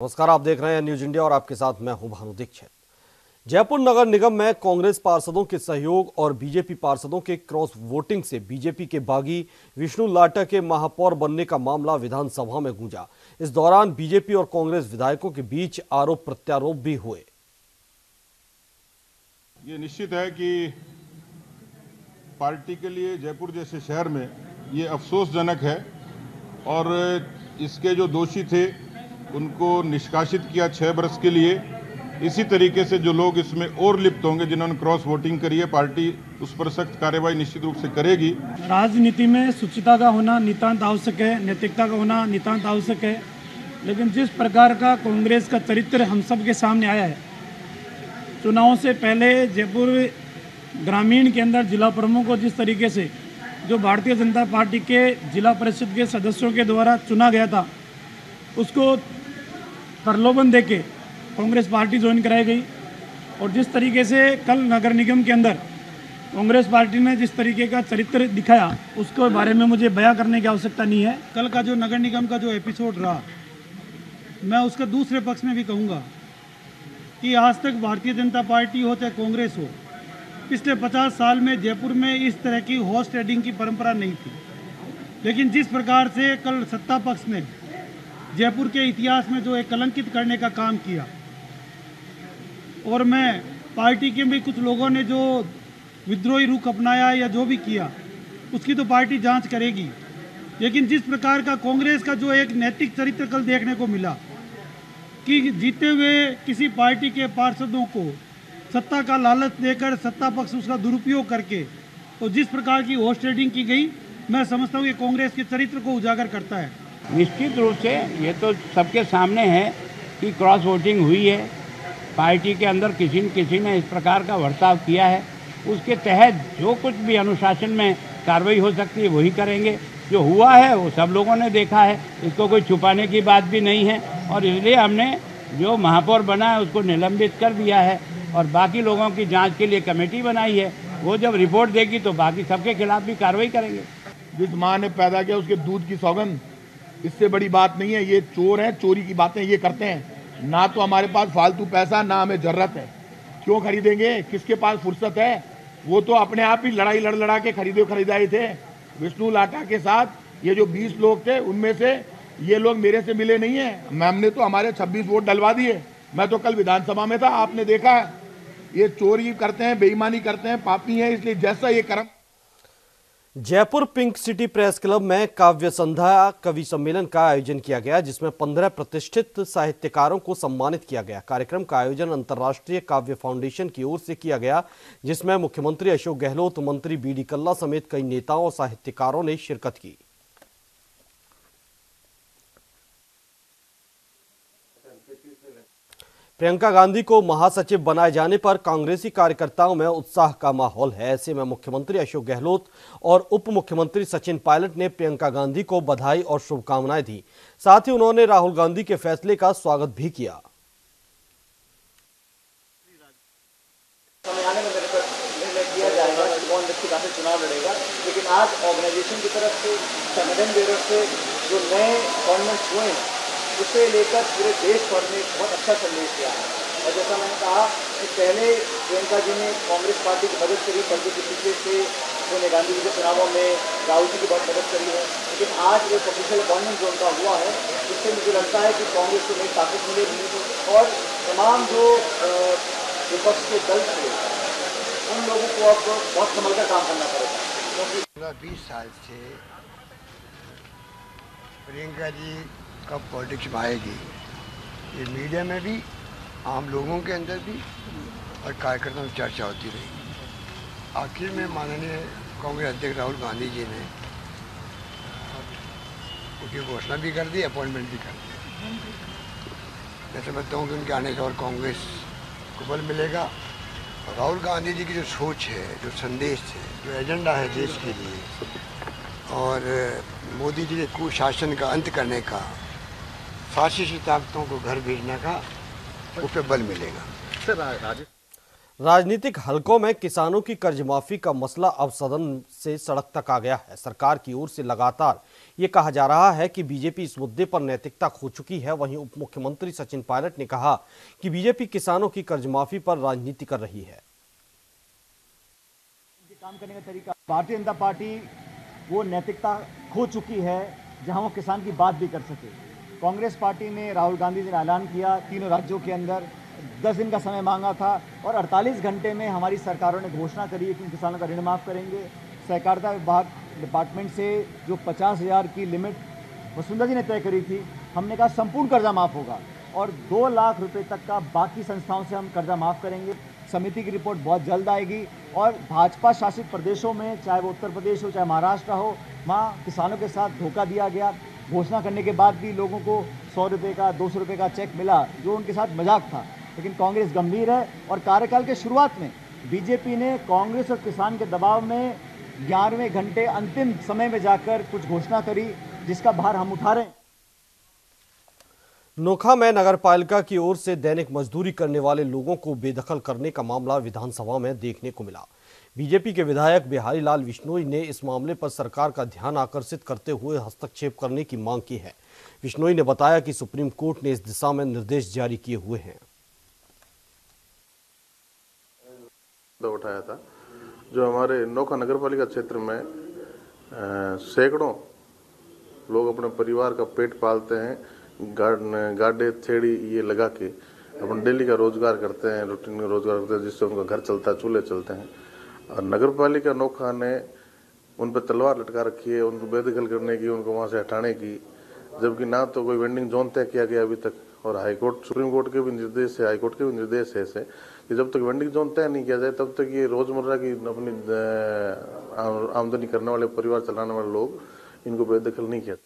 नमस्कार, आप देख रहे हैं न्यूज इंडिया और आपके साथ मैं हूं भानु दीक्षित। जयपुर नगर निगम में कांग्रेस पार्षदों के सहयोग और बीजेपी पार्षदों के क्रॉस वोटिंग से बीजेपी के बागी विष्णु लाटा के महापौर बनने का मामला विधानसभा में गूंजा। इस दौरान बीजेपी और कांग्रेस विधायकों के बीच आरोप प्रत्यारोप भी हुए। ये निश्चित है कि पार्टी के लिए जयपुर जैसे शहर में ये अफसोसजनक है और इसके जो दोषी थे उनको निष्कासित किया 6 वर्ष के लिए। इसी तरीके से जो लोग इसमें और लिप्त होंगे, जिन्होंने क्रॉस वोटिंग करी है, पार्टी उस पर सख्त कार्रवाई निश्चित रूप से करेगी। राजनीति में शुचिता का होना नितांत आवश्यक है, नैतिकता का होना नितांत आवश्यक है, लेकिन जिस प्रकार का कांग्रेस का चरित्र हम सब के सामने आया है, चुनाव से पहले जयपुर ग्रामीण के अंदर जिला प्रमुख को जिस तरीके से जो भारतीय जनता पार्टी के जिला परिषद के सदस्यों के द्वारा चुना गया था, उसको प्रलोभन देके कांग्रेस पार्टी ज्वाइन कराई गई। और जिस तरीके से कल नगर निगम के अंदर कांग्रेस पार्टी ने जिस तरीके का चरित्र दिखाया, उसके बारे में मुझे बयां करने की आवश्यकता नहीं है। कल का जो नगर निगम का जो एपिसोड रहा, मैं उसके दूसरे पक्ष में भी कहूँगा कि आज तक भारतीय जनता पार्टी हो चाहे कांग्रेस हो, पिछले 50 साल में जयपुर में इस तरह की हॉर्स ट्रेडिंग की परंपरा नहीं थी। लेकिन जिस प्रकार से कल सत्ता पक्ष ने जयपुर के इतिहास में जो एक कलंकित करने का काम किया, और मैं पार्टी के भी कुछ लोगों ने जो विद्रोही रुख अपनाया या जो भी किया, उसकी तो पार्टी जांच करेगी। लेकिन जिस प्रकार का कांग्रेस का जो एक नैतिक चरित्र कल देखने को मिला कि जीते हुए किसी पार्टी के पार्षदों को सत्ता का लालच देकर सत्ता पक्ष उसका दुरुपयोग करके तो जिस प्रकार की हॉर्स ट्रेडिंग की गई, मैं समझता हूँ कि कांग्रेस के चरित्र को उजागर करता है। निश्चित रूप से ये तो सबके सामने है कि क्रॉस वोटिंग हुई है, पार्टी के अंदर किसी न किसी ने इस प्रकार का बर्ताव किया है। उसके तहत जो कुछ भी अनुशासन में कार्रवाई हो सकती है वही करेंगे। जो हुआ है वो सब लोगों ने देखा है, इसको कोई छुपाने की बात भी नहीं है। और इसलिए हमने जो महापौर बना है उसको निलंबित कर दिया है और बाकी लोगों की जाँच के लिए कमेटी बनाई है। वो जब रिपोर्ट देगी तो बाकी सबके खिलाफ भी कार्रवाई करेंगे। जिस माँ ने पैदा किया उसके दूध की सौगंध, इससे बड़ी बात नहीं है। ये चोर हैं, चोरी की बातें ये करते हैं। ना तो हमारे पास फालतू पैसा, ना हमें जरूरत है, क्यों खरीदेंगे? किसके पास फुर्सत है? वो तो अपने आप ही लड़ाई लड़ा के खरीदाए थे। विष्णु लाटा के साथ ये जो 20 लोग थे, उनमें से ये लोग मेरे से मिले नहीं है। हमने तो हमारे 26 वोट डलवा दिए। मैं तो कल विधानसभा में था, आपने देखा है। ये चोरी करते हैं, बेईमानी करते हैं, पापी हैं। इसलिए जैसा ये कर्म। Jaipur pink city press club में काव्य संध्या कवि सम्मेलन का आयोजन किया गया, जिसमें 15 प्रतिष्ठित साहित्यकारों को सम्मानित किया गया। कार्यक्रम का आयोजन अंतर्राष्ट्रीय काव्य फाउंडेशन की ओर से किया गया, जिसमें मुख्यमंत्री अशोक गहलोत, मंत्री बीडी कल्ला समेत कई नेताओं और साहित्यकारों ने शिरकत की। प्रियंका गांधी को महासचिव बनाए जाने पर कांग्रेसी कार्यकर्ताओं में उत्साह का माहौल है। ऐसे में मुख्यमंत्री अशोक गहलोत और उप मुख्यमंत्री सचिन पायलट ने प्रियंका गांधी को बधाई और शुभकामनाएं दी। साथ ही उन्होंने राहुल गांधी के फैसले का स्वागत भी किया। चुनाव लड़ेगा, लेकिन आज ऑर्गेनाइजेशन की तरफ से, संगठन की तरफ से जो नए अपॉइंटमेंट्स हुए हैं, उसे लेकर पूरे देश भर में बहुत अच्छा संदेश दिया है। और जैसा मैंने कहा कि पहले प्रियंका जी ने कांग्रेस पार्टी की मदद करी, बल्कि पिछले से उन्होंने गांधी जी के चुनावों में राहुल जी की बहुत मदद करी है। लेकिन आज एक ऑफिशियल अपॉइंटमेंट जो उनका हुआ है, उससे मुझे लगता है कि कांग्रेस को नई ताकत मिलेगी और तमाम जो विपक्ष के दल थे उन लोगों को अब बहुत संभल कर काम करना पड़ेगा। क्योंकि 20 साल से प्रियंका जी कब पॉलिटिक्स में आएगी, ये मीडिया में भी, आम लोगों के अंदर भी और कार्यकर्ताओं में चर्चा होती रही। आखिर में माननीय कांग्रेस अध्यक्ष राहुल गांधी जी ने उनकी घोषणा भी कर दी, अपॉइंटमेंट भी कर दी। मैं समझता हूँ कि उनके आने से और कांग्रेस को बल मिलेगा। और राहुल गांधी जी की जो सोच है, जो संदेश है, जो एजेंडा है देश के लिए, और मोदी जी के कुशासन का अंत करने का, फासिस्ट ताकतों को घर भेजने का, उस पर बल मिलेगा। राजनीतिक हलकों में किसानों की कर्ज माफी का मसला अब सदन से सड़क तक आ गया है। सरकार की ओर से लगातार ये कहा जा रहा है कि बीजेपी इस मुद्दे पर नैतिकता खो चुकी है। वहीं उप मुख्यमंत्री सचिन पायलट ने कहा कि बीजेपी किसानों की कर्ज माफी पर राजनीति कर रही है। काम करने का तरीका, भारतीय जनता पार्टी वो नैतिकता खो चुकी है जहां वो किसान की बात भी कर सके। कांग्रेस पार्टी ने, राहुल गांधी जी ने ऐलान किया, तीनों राज्यों के अंदर 10 दिन का समय मांगा था और 48 घंटे में हमारी सरकारों ने घोषणा करी है कि किसानों का ऋण माफ़ करेंगे। सहकारिता विभाग डिपार्टमेंट से जो 50,000 की लिमिट वसुंधरा जी ने तय करी थी, हमने कहा संपूर्ण कर्जा माफ़ होगा और 2 लाख रुपए तक का बाकी संस्थाओं से हम कर्जा माफ़ करेंगे। समिति की रिपोर्ट बहुत जल्द आएगी और भाजपा शासित प्रदेशों में, चाहे वो उत्तर प्रदेश हो चाहे महाराष्ट्र हो, वहाँ किसानों के साथ धोखा दिया गया। घोषणा करने के बाद भी लोगों को 100 रुपये का, 200 रुपये का चेक मिला, जो उनके साथ मजाक था। लेकिन कांग्रेस गंभीर है और कार्यकाल के शुरुआत में बीजेपी ने कांग्रेस और किसान के दबाव में 11वें घंटे अंतिम समय में जाकर कुछ घोषणा करी, जिसका भार हम उठा रहे हैं। नोखा में नगरपालिका की ओर से दैनिक मजदूरी करने वाले लोगों को बेदखल करने का मामला विधानसभा में देखने को मिला। बीजेपी के विधायक बिहारी लाल विश्नोई ने इस मामले पर सरकार का ध्यान आकर्षित करते हुए हस्तक्षेप करने की मांग की है। विश्नोई ने बताया कि सुप्रीम कोर्ट ने इस दिशा में निर्देश जारी किए हुए हैं। उठाया था जो हमारे नोखा नगरपालिका क्षेत्र में सैकड़ों लोग अपने परिवार का पेट पालते हैं, गाड़े थेड़ी ये लगा के अपन डेली का रोजगार करते हैं, रूटीन का रोजगार करते हैं, जिससे उनका घर चलता है, चूल्हे चलते हैं। और नगरपालिका नोखा ने उन पर तलवार लटका रखी है, उनको बेदखल करने की, उनको वहां से हटाने की, जबकि ना तो कोई वेंडिंग जोन तय किया गया अभी तक। और हाईकोर्ट, सुप्रीम कोर्ट के भी निर्देश है, हाईकोर्ट के भी निर्देश है ऐसे कि जब तक वेंडिंग जोन तय नहीं किया जाए तब तक ये रोजमर्रा की अपनी आमदनी करने वाले, परिवार चलाने वाले लोग इनको बेदखल नहीं किया।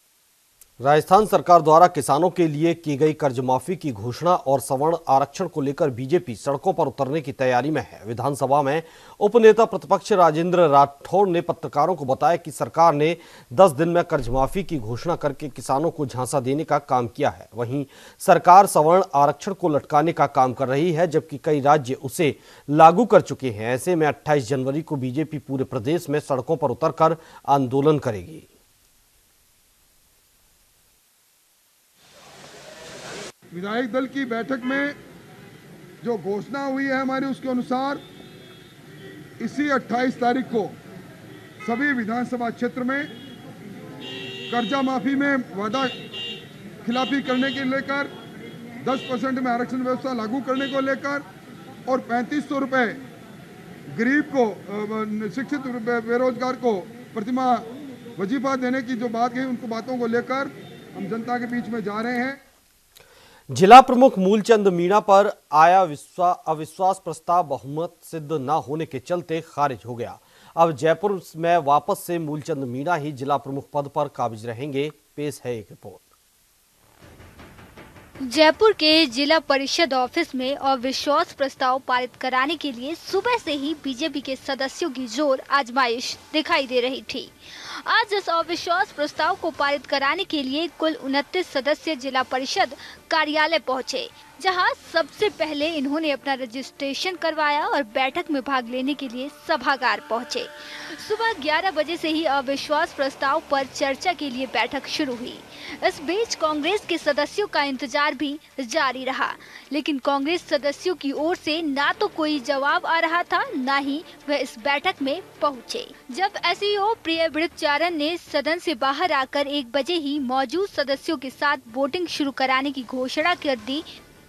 राजस्थान सरकार द्वारा किसानों के लिए की गई कर्ज माफी की घोषणा और सवर्ण आरक्षण को लेकर बीजेपी सड़कों पर उतरने की तैयारी में है। विधानसभा में उपनेता प्रतिपक्ष राजेंद्र राठौड़ ने पत्रकारों को बताया कि सरकार ने 10 दिन में कर्ज माफी की घोषणा करके किसानों को झांसा देने का काम किया है। वहीं सरकार सवर्ण आरक्षण को लटकाने का काम कर रही है, जबकि कई राज्य उसे लागू कर चुके हैं। ऐसे में 28 जनवरी को बीजेपी पूरे प्रदेश में सड़कों पर उतरकर आंदोलन करेगी। विधायक दल की बैठक में जो घोषणा हुई है हमारी, उसके अनुसार इसी 28 तारीख को सभी विधानसभा क्षेत्र में कर्जा माफी में वादा खिलाफी करने के लेकर 10% में आरक्षण व्यवस्था लागू करने को लेकर और 3500 रुपये गरीब को, शिक्षित बेरोजगार को प्रतिमाह वजीफा देने की जो बात कही, उनको बातों को लेकर हम जनता के बीच में जा रहे हैं। जिला प्रमुख मूलचंद मीणा पर आया अविश्वास प्रस्ताव बहुमत सिद्ध न होने के चलते खारिज हो गया। अब जयपुर में वापस से मूलचंद मीणा ही जिला प्रमुख पद पर काबिज रहेंगे। पेश है एक रिपोर्ट। जयपुर के जिला परिषद ऑफिस में अविश्वास प्रस्ताव पारित कराने के लिए सुबह से ही बीजेपी के सदस्यों की जोर आजमाइश दिखाई दे रही थी। आज इस अविश्वास प्रस्ताव को पारित कराने के लिए कुल 29 सदस्य जिला परिषद कार्यालय पहुंचे, जहां सबसे पहले इन्होंने अपना रजिस्ट्रेशन करवाया और बैठक में भाग लेने के लिए सभागार पहुंचे। सुबह 11 बजे से ही अविश्वास प्रस्ताव पर चर्चा के लिए बैठक शुरू हुई। इस बीच कांग्रेस के सदस्यों का इंतजार भी जारी रहा, लेकिन कांग्रेस सदस्यों की ओर से ना तो कोई जवाब आ रहा था, ना ही वह इस बैठक में पहुंचे। जब एसईओ प्रिय वृक्षचारण ने सदन से बाहर आकर 1 बजे ही मौजूद सदस्यों के साथ वोटिंग शुरू कराने की घोषणा कर दी,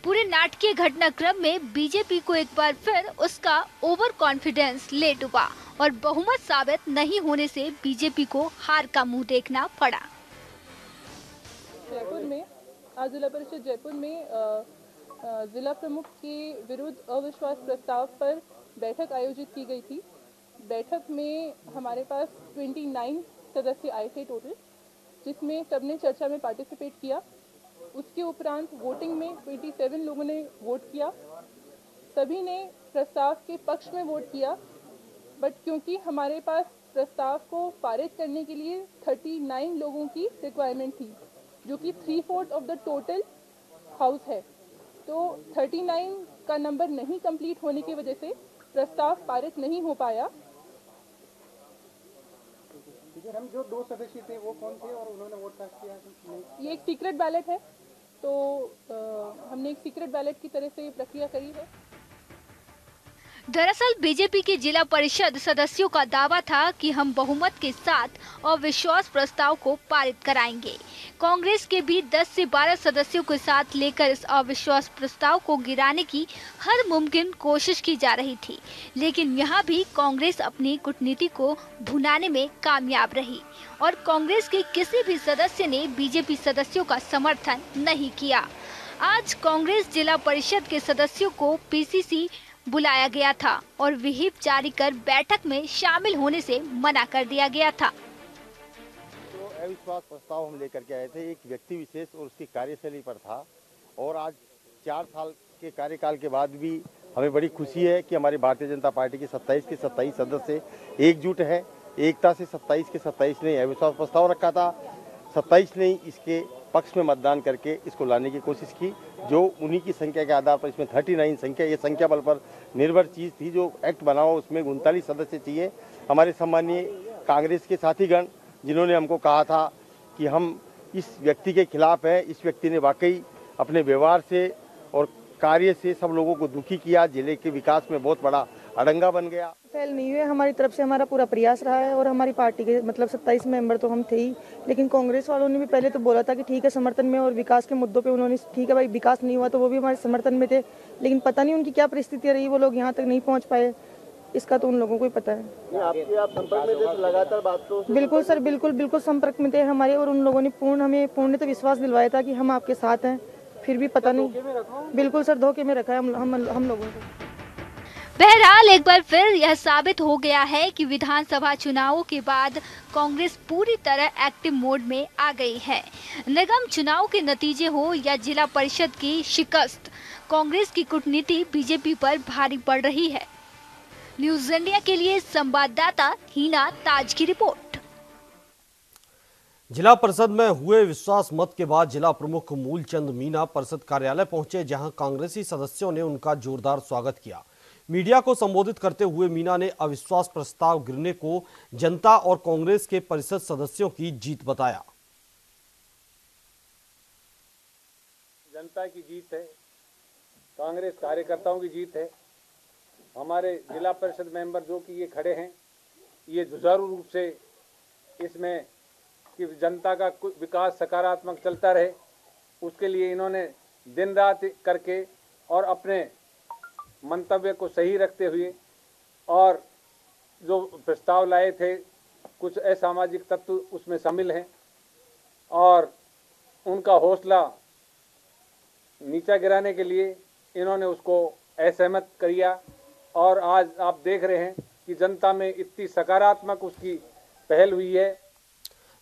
पूरे नाटकीय घटनाक्रम में बीजेपी को एक बार फिर उसका ओवर कॉन्फिडेंस ले डूबा और बहुमत साबित नहीं होने से बीजेपी को हार का मुंह देखना पड़ा। जयपुर में आज जिला परिषद जयपुर में जिला प्रमुख के विरुद्ध अविश्वास प्रस्ताव पर बैठक आयोजित की गई थी। बैठक में हमारे पास 29 सदस्य आए थे टोटल, जिसमें सबने चर्चा में पार्टिसिपेट किया। उसके उपरांत वोटिंग में 27 लोगों ने वोट किया। सभी ने प्रस्ताव के पक्ष में वोट किया, बट क्योंकि हमारे पास प्रस्ताव को पारित करने के लिए 39 लोगों की रिक्वायरमेंट थी, जो कि 3/4 ऑफ द टोटल हाउस है, तो 39 का नंबर नहीं कंप्लीट होने की वजह से प्रस्ताव पारित नहीं हो पाया। हम जो 2 सदस्य थे वो कौन थे और उन्होंने वोट कास्ट किया? ये एक सीक्रेट बैलेट है, तो हमने एक सीक्रेट बैलेट की तरह से ये प्रक्रिया करी है। दरअसल बीजेपी के जिला परिषद सदस्यों का दावा था कि हम बहुमत के साथ अविश्वास प्रस्ताव को पारित कराएंगे। कांग्रेस के भी 10 से 12 सदस्यों के साथ लेकर इस अविश्वास प्रस्ताव को गिराने की हर मुमकिन कोशिश की जा रही थी, लेकिन यहाँ भी कांग्रेस अपनी कूटनीति को भुनाने में कामयाब रही और कांग्रेस के किसी भी सदस्य ने बीजेपी सदस्यों का समर्थन नहीं किया। आज कांग्रेस जिला परिषद के सदस्यों को पीसीसी बुलाया गया था और व्हिप जारी कर बैठक में शामिल होने से मना कर दिया गया था। तो अविश्वास प्रस्ताव हम लेकर के आए थे, एक व्यक्ति विशेष और उसकी कार्यशैली पर था और आज 4 साल के कार्यकाल के बाद भी हमें बड़ी खुशी है कि हमारी भारतीय जनता पार्टी के 27 के 27 सदस्य एकजुट है। एकता से 27 के 27 ने अविश्वास प्रस्ताव रखा था, 27 ने इसके पक्ष में मतदान करके इसको लाने की कोशिश की। जो उन्हीं की संख्या के आधार पर इसमें 39 संख्या, ये संख्या बल पर निर्भर चीज़ थी। जो एक्ट बना हुआ उसमें 39 सदस्य चाहिए। हमारे सम्मानीय कांग्रेस के साथीगण जिन्होंने हमको कहा था कि हम इस व्यक्ति के खिलाफ हैं, इस व्यक्ति ने वाकई अपने व्यवहार से और कार्य से सब लोगों को दुखी किया, जिले के विकास में बहुत बड़ा अड़ंगा बन गया। पहल नहीं हुई, हमारी तरफ से हमारा पूरा प्रयास रहा है और हमारी पार्टी के मतलब 27 मेंबर तो हम थे ही, लेकिन कांग्रेस वालों ने भी पहले तो बोला था कि ठीक है समर्थन में, और विकास के मुद्दों पे उन्होंने ठीक है भाई विकास नहीं हुआ तो वो भी हमारे समर्थन में थे, लेकिन पता नहीं उनकी क्या परिस्थितियाँ रही, वो लोग यहाँ तक नहीं पहुँच पाए, इसका तो उन लोगों को ही पता है। आप संपर्क में थे लगातार बातों? बिल्कुल सर, बिल्कुल संपर्क में थे हमारे, और उन लोगों ने हमें पूर्ण विश्वास दिलवाया था कि हम आपके साथ हैं, फिर भी पता नहीं। बिल्कुल सर, धोखे में रखा है हम लोगों को। बहरहाल एक बार फिर यह साबित हो गया है कि विधानसभा चुनावों के बाद कांग्रेस पूरी तरह एक्टिव मोड में आ गई है। निगम चुनाव के नतीजे हो या जिला परिषद की शिकस्त, कांग्रेस की कूटनीति बीजेपी पर भारी पड़ रही है। न्यूज इंडिया के लिए संवाददाता हीना ताज की रिपोर्ट। जिला परिषद में हुए विश्वास मत के बाद जिला प्रमुख मूलचंद मीना परिषद कार्यालय पहुंचे, जहां कांग्रेसी सदस्यों ने उनका जोरदार स्वागत किया। मीडिया को संबोधित करते हुए मीना ने अविश्वास प्रस्ताव गिरने को जनता और कांग्रेस के परिषद सदस्यों की जीत बताया। जनता की जीत है, कांग्रेस कार्यकर्ताओं की जीत है। हमारे जिला परिषद मेंबर जो कि ये खड़े हैं, ये जुझारू रूप से इसमें कि जनता का विकास सकारात्मक चलता रहे, उसके लिए इन्होंने दिन रात करके और अपने मंतव्य को सही रखते हुए और जो प्रस्ताव लाए थे, कुछ असामाजिक तत्व उसमें शामिल हैं और उनका हौसला नीचा गिराने के लिए इन्होंने उसको असहमत किया। और आज आप देख रहे हैं कि जनता में इतनी सकारात्मक उसकी पहल हुई है।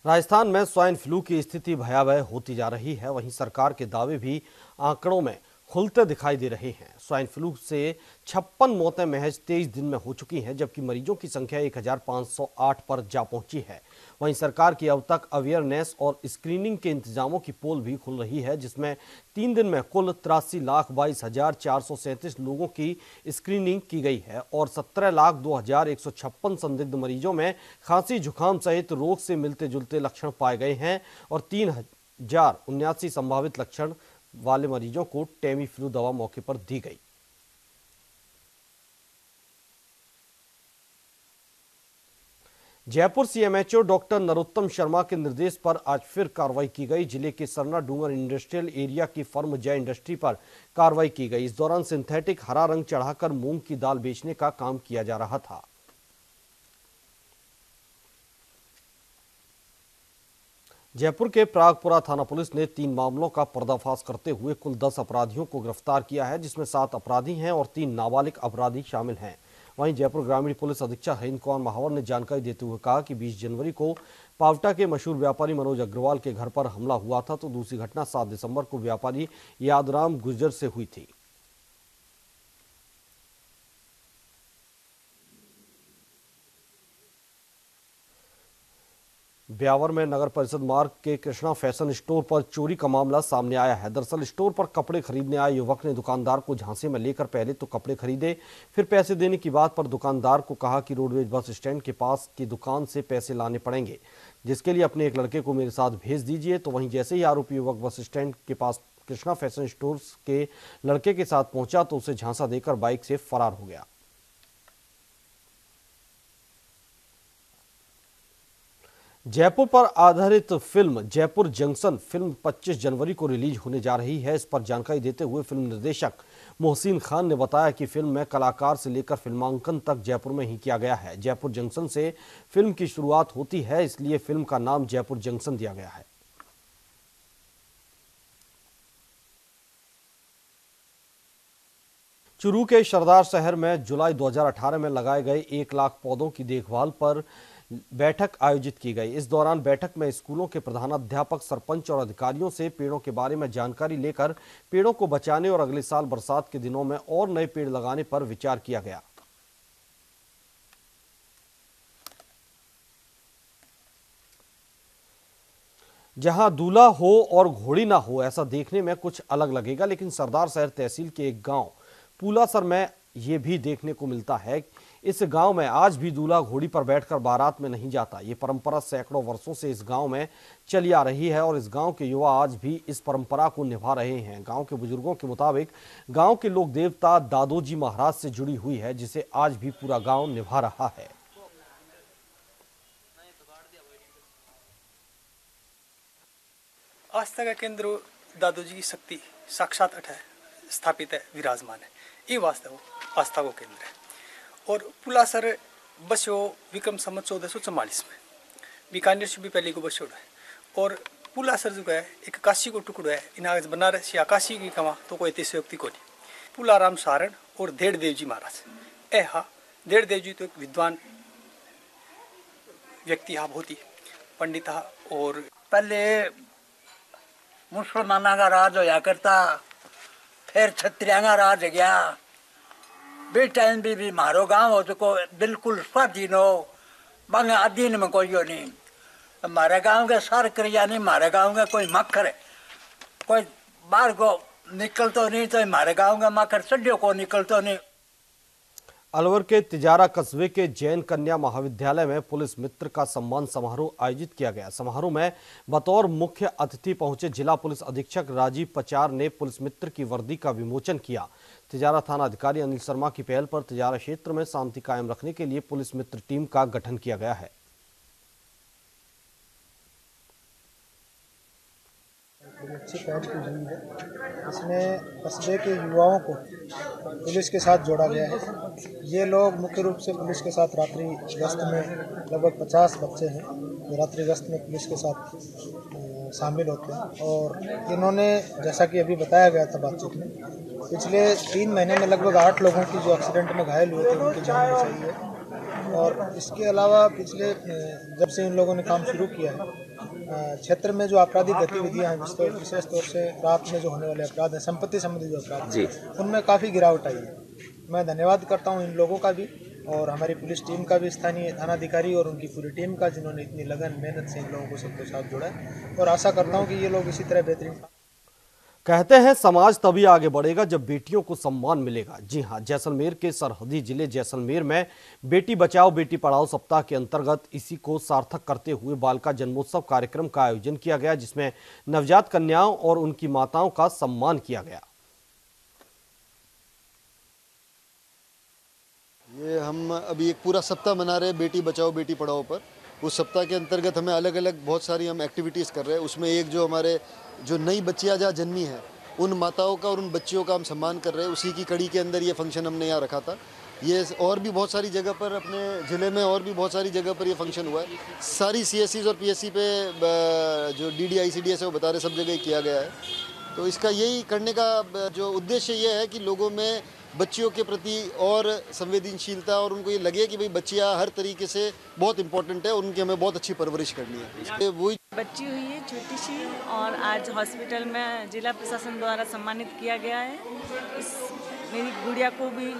राजस्थान में स्वाइन फ्लू की स्थिति भयावह होती जा रही है, वहीं सरकार के दावे भी आंकड़ों में खुलते दिखाई दे रहे हैं। स्वाइन फ्लू से 56 मौतें महज 23 दिन में हो चुकी हैं, जबकि मरीजों की संख्या 1508 पर जा पहुंची है। वहीं सरकार की अब तक अवेयरनेस और स्क्रीनिंग के इंतजामों की पोल भी खुल रही है, जिसमें 3 दिन में कुल 83,22,437 लोगों की स्क्रीनिंग की गई है और 17,02,156 संदिग्ध मरीजों में खांसी जुकाम सहित रोग से मिलते जुलते लक्षण पाए गए हैं और 3,079 संभावित लक्षण वाले मरीजों को टेमी फ्लू दवा मौके पर दी गई। जयपुर सीएमएचओ डॉक्टर नरोत्तम शर्मा के निर्देश पर आज फिर कार्रवाई की गई। जिले के सरना डूंगर इंडस्ट्रियल एरिया की फर्म जय इंडस्ट्री पर कार्रवाई की गई। इस दौरान सिंथेटिक हरा रंग चढ़ाकर मूंग की दाल बेचने का काम किया जा रहा था। जयपुर के प्रागपुरा थाना पुलिस ने 3 मामलों का पर्दाफाश करते हुए कुल 10 अपराधियों को गिरफ्तार किया है, जिसमें 7 अपराधी हैं और 3 नाबालिग अपराधी शामिल हैं। वहीं जयपुर ग्रामीण पुलिस अधीक्षक हिंद कौर महावर ने जानकारी देते हुए कहा कि 20 जनवरी को पावटा के मशहूर व्यापारी मनोज अग्रवाल के घर पर हमला हुआ था, तो दूसरी घटना 7 दिसंबर को व्यापारी यादराम गुर्जर से हुई थी। ब्यावर में नगर परिषद मार्ग के कृष्णा फैशन स्टोर पर चोरी का मामला सामने आया है। दरअसल स्टोर पर कपड़े खरीदने आए युवक ने दुकानदार को झांसे में लेकर पहले तो कपड़े खरीदे, फिर पैसे देने की बात पर दुकानदार को कहा कि रोडवेज बस स्टैंड के पास की दुकान से पैसे लाने पड़ेंगे, जिसके लिए अपने एक लड़के को मेरे साथ भेज दीजिए। तो वहीं जैसे ही आरोपी युवक बस स्टैंड के पास कृष्णा फैशन स्टोर के लड़के के साथ पहुंचा तो उसे झांसा देकर बाइक से फरार हो गया। जयपुर पर आधारित फिल्म जयपुर जंक्शन फिल्म 25 जनवरी को रिलीज होने जा रही है। इस पर जानकारी देते हुए फिल्म निर्देशक मोहसिन खान ने बताया कि फिल्म में कलाकार से लेकर फिल्मांकन तक जयपुर में ही किया गया है। जयपुर जंक्शन से फिल्म की शुरुआत होती है, इसलिए फिल्म का नाम जयपुर जंक्शन दिया गया है। चुरू के सरदार शहर में जुलाई 2018 में लगाए गए 1 लाख पौधों की देखभाल पर बैठक आयोजित की गई। इस दौरान बैठक में स्कूलों के प्रधानाध्यापक, सरपंच और अधिकारियों से पेड़ों के बारे में जानकारी लेकर पेड़ों को बचाने और अगले साल बरसात के दिनों में और नए पेड़ लगाने पर विचार किया गया। जहां दूल्हा हो और घोड़ी ना हो, ऐसा देखने में कुछ अलग लगेगा, लेकिन सरदार शहर तहसील के एक गांव पुलासर में ये भी देखने को मिलता है। इस गांव में आज भी दूल्हा घोड़ी पर बैठकर बारात में नहीं जाता। ये परंपरा सैकड़ों वर्षों से इस गांव में चली आ रही है और इस गांव के युवा आज भी इस परंपरा को निभा रहे हैं। गांव के बुजुर्गों के मुताबिक गांव के लोक देवता दादोजी महाराज से जुड़ी हुई है, जिसे आज भी पूरा गांव निभा रहा है। आस्था का केंद्र दादोजी की शक्ति साक्षात अठ है, स्थापित है, विराजमान है। ये वास्तव आस्था को केंद्र है। और पुलासर बसो विक्रम संवत 1444 में बीकानेर से भी पहले को बसो है। और पुलासर जो है एक काशी को टुकड़ो है। इन बनारस या काशी की कमा तो कोई अतिशयोक्ति को नहीं। पुलाराम सारण और धेड़ देव जी महाराज हाँ, धेड़ देव जी तो एक विद्वान व्यक्ति हा, बहुत ही पंडित हा। और पहले मुसलमाना का राज होया करता, फिर क्षत्रिया का राज गया। बे टाइम भी मारो गांव हो तो बिल्कुल स्वाधीन हो, मांगे अधीन में कोई हो नहीं। हमारे गांव के सार क्रिया नहीं, हमारे गांव का कोई मक्खर है, कोई बाहर को निकलतो नहीं, तो हमारे गांव का मक्खर सड्डियों को निकलतो नहीं। अलवर के तिजारा कस्बे के जैन कन्या महाविद्यालय में पुलिस मित्र का सम्मान समारोह आयोजित किया गया। समारोह में बतौर मुख्य अतिथि पहुंचे जिला पुलिस अधीक्षक राजीव पचार ने पुलिस मित्र की वर्दी का विमोचन किया। तिजारा थाना अधिकारी अनिल शर्मा की पहल पर तिजारा क्षेत्र में शांति कायम रखने के लिए पुलिस मित्र टीम का गठन किया गया है। अच्छी पहल की हुई है। इसमें कस्बे के युवाओं को पुलिस के साथ जोड़ा गया है। ये लोग मुख्य रूप से पुलिस के साथ रात्रि गश्त में लगभग 50 बच्चे हैं जो रात्रि गश्त में पुलिस के साथ शामिल होते हैं। और इन्होंने जैसा कि अभी बताया गया था बातचीत में, पिछले 3 महीने में लगभग 8 लोगों की जो एक्सीडेंट में घायल हुए थे उनकी जान बचाई है। और इसके अलावा पिछले जब से इन लोगों ने काम शुरू किया है, क्षेत्र में जो आपराधिक गतिविधियां हैं, विशेष तौर से रात में जो होने वाले अपराध हैं, संपत्ति संबंधी जो अपराध हैं, उनमें काफ़ी गिरावट आई है। मैं धन्यवाद करता हूं इन लोगों का भी और हमारी पुलिस टीम का भी, स्थानीय थानाधिकारी और उनकी पूरी टीम का, जिन्होंने इतनी लगन मेहनत से इन लोगों को सबके साथ जोड़ा है। और आशा करता हूँ कि ये लोग इसी तरह बेहतरीन। कहते हैं समाज तभी आगे बढ़ेगा जब बेटियों को सम्मान मिलेगा। जी हां, जैसलमेर के सरहदी जिले जैसलमेर में बेटी बचाओ बेटी पढ़ाओ सप्ताह के अंतर्गत इसी को सार्थक करते हुए बालिका जन्मोत्सव कार्यक्रम का आयोजन किया गया, जिसमें नवजात कन्याओं और उनकी माताओं का सम्मान किया गया। ये हम अभी एक पूरा सप्ताह मना रहे हैं बेटी बचाओ बेटी पढ़ाओ पर। उस सप्ताह के अंतर्गत हमें अलग अलग बहुत सारी हम एक्टिविटीज़ कर रहे हैं। उसमें एक जो हमारे जो नई बच्चियाँ जहाँ जन्मी हैं उन माताओं का और उन बच्चियों का हम सम्मान कर रहे हैं। उसी की कड़ी के अंदर ये फंक्शन हमने यहाँ रखा था। ये और भी बहुत सारी जगह पर अपने ज़िले में और भी बहुत सारी जगह पर ये फंक्शन हुआ है। सारी CSCs और PSC पे जो DD ICDS है वो बता रहे सब जगह किया गया है। तो इसका यही करने का जो उद्देश्य ये है कि लोगों में बच्चियों के प्रति और संवेदनशीलता और उनको ये लगे कि भाई बच्चियाँ हर तरीके से बहुत इंपॉर्टेंट है और उनकी हमें बहुत अच्छी परवरिश करनी है। वही बच्ची हुई है छोटी सी और आज हॉस्पिटल में जिला प्रशासन द्वारा सम्मानित किया गया है। मेरी गुड़िया को भी,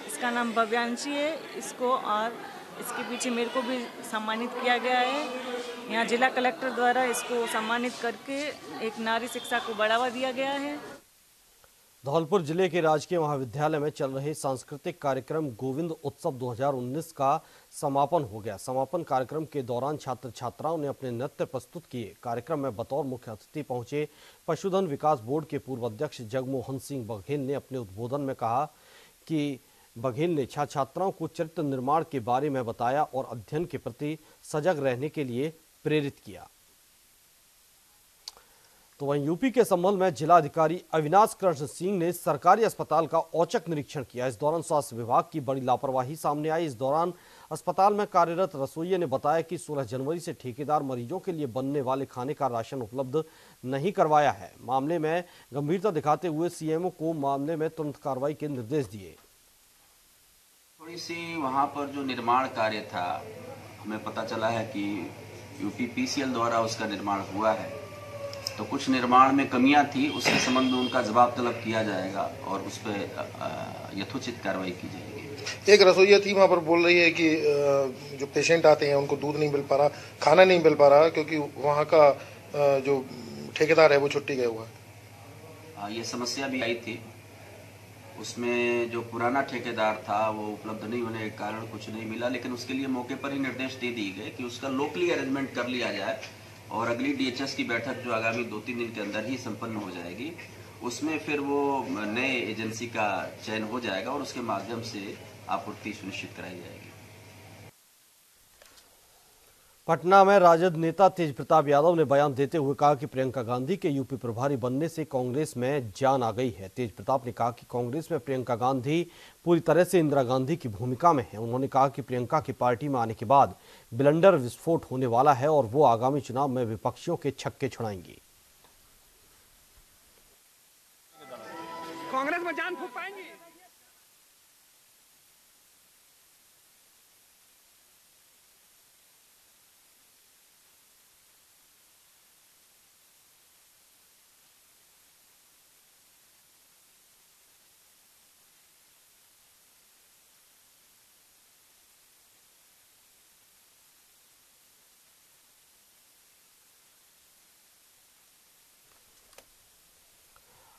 इसका नाम भव्यांशी है, इसको और इसके पीछे मेरे को भी सम्मानित किया गया है। यहाँ जिला कलेक्टर द्वारा इसको सम्मानित करके एक नारी शिक्षा को बढ़ावा दिया गया है। धौलपुर जिले के राजकीय महाविद्यालय में चल रहे सांस्कृतिक कार्यक्रम गोविंद उत्सव 2019 का समापन हो गया। समापन कार्यक्रम के दौरान छात्र छात्राओं ने अपने नृत्य प्रस्तुत किए। कार्यक्रम में बतौर मुख्य अतिथि पहुंचे पशुधन विकास बोर्ड के पूर्व अध्यक्ष जगमोहन सिंह बघेल ने अपने उद्बोधन में कहा कि बघेल ने छात्राओं को चरित्र निर्माण के बारे में बताया और अध्ययन के प्रति सजग रहने के लिए प्रेरित किया। तो वहीं यूपी के संबंध में जिलाधिकारी अविनाश कृष्ण सिंह ने सरकारी अस्पताल का औचक निरीक्षण किया। इस दौरान स्वास्थ्य विभाग की बड़ी लापरवाही सामने आई। इस दौरान अस्पताल में कार्यरत रसोइये ने बताया कि 16 जनवरी से ठेकेदार मरीजों के लिए बनने वाले खाने का राशन उपलब्ध नहीं करवाया है। मामले में गंभीरता दिखाते हुए सीएमओ को मामले में तुरंत कार्रवाई के निर्देश दिए। थोड़ी सी वहाँ पर जो निर्माण कार्य था, हमें पता चला है कि यूपीपीसीएल द्वारा उसका निर्माण हुआ है, तो कुछ निर्माण में कमियां थी, उसके संबंध में उनका जवाब तलब किया जाएगा और उस पर यथोचित कार्रवाई की जाएगी। एक रसोइया थी वहाँ पर बोल रही है कि जो पेशेंट आते हैं उनको दूध नहीं मिल पा रहा, खाना नहीं मिल पा रहा, क्योंकि वहाँ का जो ठेकेदार है वो छुट्टी गया हुआ है। ये समस्या भी आई थी। उसमें जो पुराना ठेकेदार था वो उपलब्ध नहीं होने के कारण कुछ नहीं मिला, लेकिन उसके लिए मौके पर ही निर्देश दे दिए गए कि उसका लोकली अरेंजमेंट कर लिया जाए और अगली डीएचएस की बैठक जो आगामी 2-3 दिन के अंदर ही संपन्न हो जाएगी, उसमें फिर वो नए एजेंसी का चयन हो जाएगा और उसके माध्यम से आपूर्ति सुनिश्चित कराई जाएगी। पटना में राजद नेता तेज प्रताप यादव ने बयान देते हुए कहा कि प्रियंका गांधी के यूपी प्रभारी बनने से कांग्रेस में जान आ गई है। तेज प्रताप ने कहा कि कांग्रेस में प्रियंका गांधी पूरी तरह से इंदिरा गांधी की भूमिका में है। उन्होंने कहा कि प्रियंका की पार्टी में आने के बाद ब्लेंडर विस्फोट होने वाला है और वो आगामी चुनाव में विपक्षियों के छक्के छुड़ाएंगी। कांग्रेस में जान फूंक पाएंगी।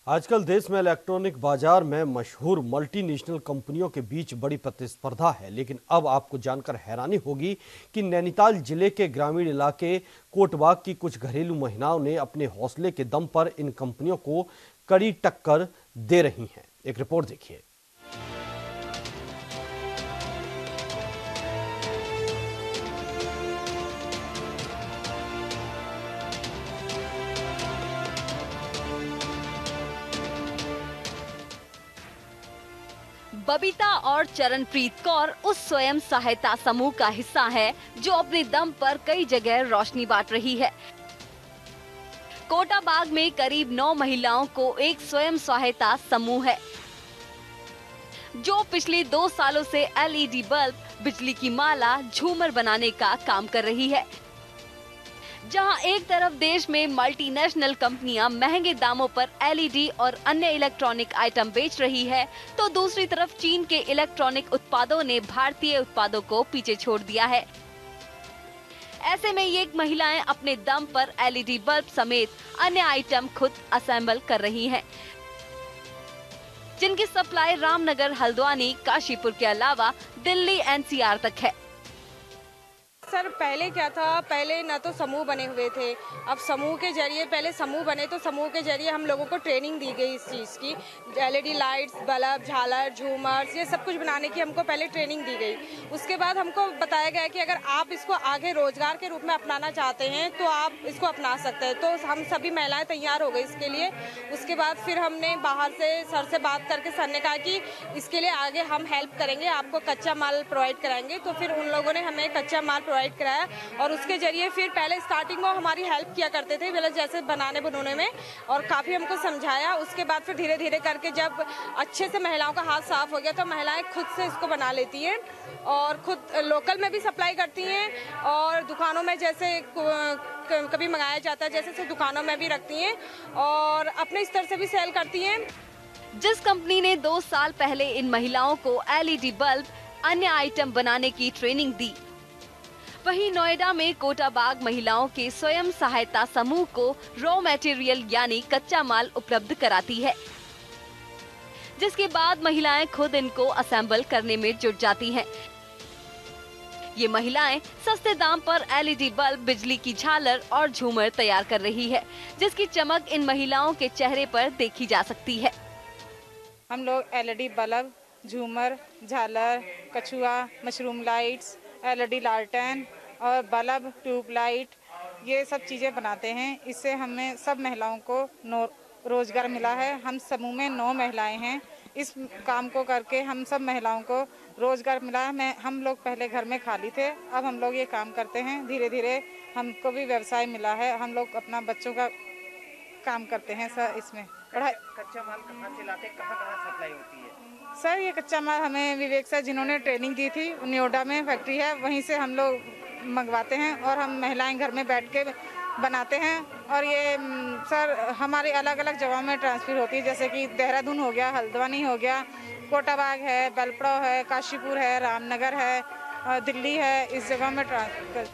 आजकल देश में इलेक्ट्रॉनिक बाजार में मशहूर मल्टीनेशनल कंपनियों के बीच बड़ी प्रतिस्पर्धा है, लेकिन अब आपको जानकर हैरानी होगी कि नैनीताल जिले के ग्रामीण इलाके कोटबाग की कुछ घरेलू महिलाओं ने अपने हौसले के दम पर इन कंपनियों को कड़ी टक्कर दे रही हैं। एक रिपोर्ट देखिए। बबीता और चरणप्रीत कौर उस स्वयं सहायता समूह का हिस्सा है जो अपने दम पर कई जगह रोशनी बांट रही है। कोटाबाग में करीब 9 महिलाओं को एक स्वयं सहायता समूह है जो पिछले 2 सालों से एलईडी बल्ब, बिजली की माला, झूमर बनाने का काम कर रही है। जहां एक तरफ देश में मल्टीनेशनल कंपनियां महंगे दामों पर एलईडी और अन्य इलेक्ट्रॉनिक आइटम बेच रही है, तो दूसरी तरफ चीन के इलेक्ट्रॉनिक उत्पादों ने भारतीय उत्पादों को पीछे छोड़ दिया है। ऐसे में ये महिलाएं अपने दम पर एलईडी बल्ब समेत अन्य आइटम खुद असेंबल कर रही हैं, जिनकी सप्लाई रामनगर, हल्द्वानी, काशीपुर के अलावा दिल्ली एनसीआर तक है। सर पहले क्या था, पहले ना तो समूह बने हुए थे। अब समूह के जरिए, पहले समूह बने तो समूह के जरिए हम लोगों को ट्रेनिंग दी गई इस चीज़ की। एलईडी लाइट्स, बल्ब, झालर, झूमर, ये सब कुछ बनाने की हमको पहले ट्रेनिंग दी गई। उसके बाद हमको बताया गया कि अगर आप इसको आगे रोजगार के रूप में अपनाना चाहते हैं तो आप इसको अपना सकते हैं। तो हम सभी महिलाएं तैयार हो गई इसके लिए। उसके बाद फिर हमने बाहर से सर से बात करके सर ने कहा कि इसके लिए आगे हम हेल्प करेंगे, आपको कच्चा माल प्रोवाइड कराएंगे। तो फिर उन लोगों ने हमें कच्चा माल प्रोवाइड कराया और उसके जरिए फिर पहले स्टार्टिंग में हमारी हेल्प किया करते थे, मतलब जैसे बनाने बनने में, और काफ़ी हमको समझाया। उसके बाद फिर धीरे धीरे करके जब अच्छे से महिलाओं का हाथ साफ हो गया तो महिलाएं खुद से इसको बना लेती हैं और खुद लोकल में भी सप्लाई करती हैं और दुकानों में जैसे कभी मंगाया जाता है जैसे दुकानों में भी रखती हैं और अपने स्तर से भी सेल करती हैं। जिस कंपनी ने 2 साल पहले इन महिलाओं को एलईडी बल्ब, अन्य आइटम बनाने की ट्रेनिंग दी, वहीं नोएडा में कोटाबाग महिलाओं के स्वयं सहायता समूह को रॉ मटेरियल यानी कच्चा माल उपलब्ध कराती है, जिसके बाद महिलाएं खुद इनको असेंबल करने में जुट जाती हैं। ये महिलाएं सस्ते दाम पर LED बल्ब, बिजली की झालर और झूमर तैयार कर रही है, जिसकी चमक इन महिलाओं के चेहरे पर देखी जा सकती है। हम लोग LED बल्ब, झूमर, झालर, कछुआ, मशरूम लाइट्स, LED लालटेन और बल्ब, ट्यूबलाइट, ये सब चीज़ें बनाते हैं। इससे हमें सब महिलाओं को रोजगार मिला है। हम समूह में 9 महिलाएं हैं। इस काम को करके हम सब महिलाओं को रोजगार मिला है। हम लोग पहले घर में खाली थे, अब हम लोग ये काम करते हैं। धीरे धीरे हमको भी व्यवसाय मिला है। हम लोग अपना बच्चों का काम करते हैं सर। इसमें पढ़ाई कच्चा माल कहाँ से लाते, कहाँ सप्लाई होती है? सर ये कच्चा माल हमें विवेक सर जिन्होंने ट्रेनिंग दी थी, नोएडा में फैक्ट्री है, वहीं से हम लोग मंगवाते हैं और हम महिलाएं घर में बैठ के बनाते हैं। और ये सर हमारी अलग अलग जगहों में ट्रांसफर होती है, जैसे कि देहरादून हो गया, हल्द्वानी हो गया, कोटाबाग है, बेलपड़ाव है, काशीपुर है, रामनगर है, दिल्ली है, इस जगह में ट्रांसफर।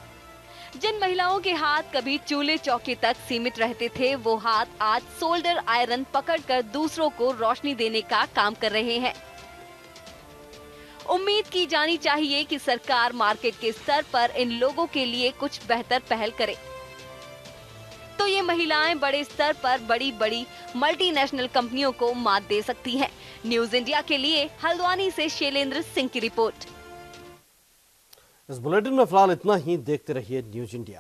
जिन महिलाओं के हाथ कभी चूल्हे चौके तक सीमित रहते थे, वो हाथ आज सोल्डर आयरन पकड़कर दूसरों को रोशनी देने का काम कर रहे हैं। उम्मीद की जानी चाहिए कि सरकार मार्केट के स्तर पर इन लोगों के लिए कुछ बेहतर पहल करे, तो ये महिलाएं बड़े स्तर पर बड़ी बड़ी मल्टीनेशनल कंपनियों को मात दे सकती हैं। न्यूज इंडिया के लिए हल्द्वानी से शैलेंद्र सिंह की रिपोर्ट। इस बुलेटिन में फिलहाल इतना ही। देखते रहिए न्यूज इंडिया।